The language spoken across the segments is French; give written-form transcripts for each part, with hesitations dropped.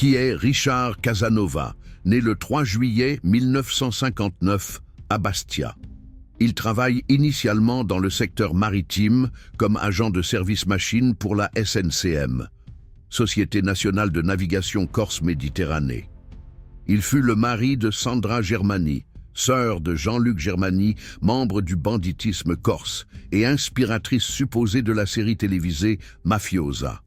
qui est Richard Casanova, né le 3 juillet 1959 à Bastia. Il travaille initialement dans le secteur maritime comme agent de service machine pour la SNCM, Société nationale de navigation Corse-Méditerranée. Il fut le mari de Sandra Germani, sœur de Jean-Luc Germani, membre du banditisme corse et inspiratrice supposée de la série télévisée Mafiosa.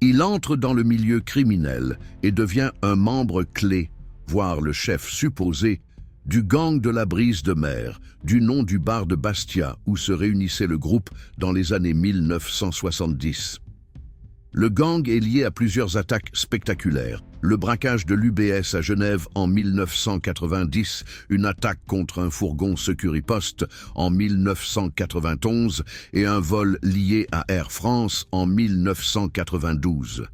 Il entre dans le milieu criminel et devient un membre clé, voire le chef supposé, du gang de la Brise de Mer, du nom du bar de Bastia où se réunissait le groupe dans les années 1970. Le gang est lié à plusieurs attaques spectaculaires. Le braquage de l'UBS à Genève en 1990, une attaque contre un fourgon Securipost en 1991 et un vol lié à Air France en 1992.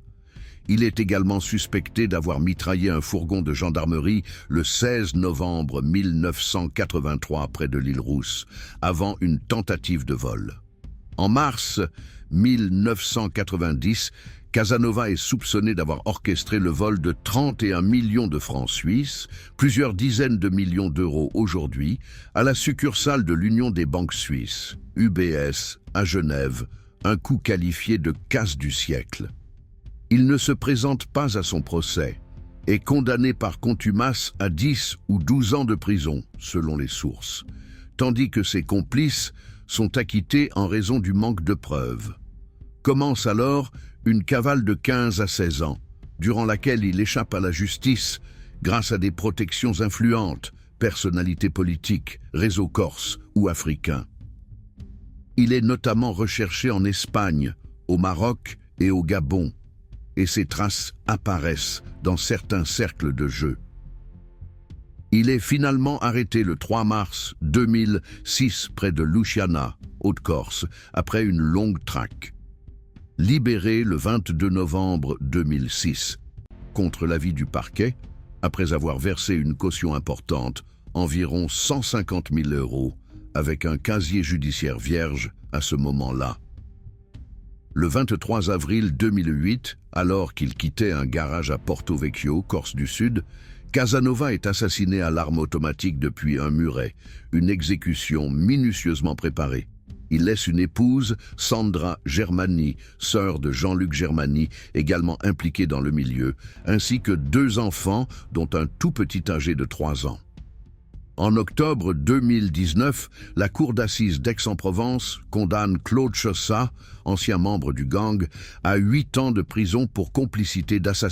Il est également suspecté d'avoir mitraillé un fourgon de gendarmerie le 16 novembre 1983 près de l'île Rousse, avant une tentative de vol. En mars 1990, Casanova est soupçonné d'avoir orchestré le vol de 31 millions de francs suisses, plusieurs dizaines de millions d'euros aujourd'hui, à la succursale de l'Union des banques suisses, UBS, à Genève, un coup qualifié de casse du siècle. Il ne se présente pas à son procès, est condamné par contumace à 10 ou 12 ans de prison, selon les sources, tandis que ses complices sont acquittés en raison du manque de preuves. Commence alors une cavale de 15 à 16 ans, durant laquelle il échappe à la justice grâce à des protections influentes, personnalités politiques, réseaux corses ou africains. Il est notamment recherché en Espagne, au Maroc et au Gabon, et ses traces apparaissent dans certains cercles de jeu. Il est finalement arrêté le 3 mars 2006 près de Luciana, Haute-Corse, après une longue traque. Libéré le 22 novembre 2006, contre l'avis du parquet, après avoir versé une caution importante, environ 150 000 €, avec un casier judiciaire vierge à ce moment-là. Le 23 avril 2008, alors qu'il quittait un garage à Porto Vecchio, Corse du Sud, Casanova est assassiné à l'arme automatique depuis un muret, une exécution minutieusement préparée. Il laisse une épouse, Sandra Germani, sœur de Jean-Luc Germani, également impliquée dans le milieu, ainsi que 2 enfants, dont un tout petit âgé de 3 ans. En octobre 2019, la cour d'assises d'Aix-en-Provence condamne Claude Chossat, ancien membre du gang, à 8 ans de prison pour complicité d'assassinat.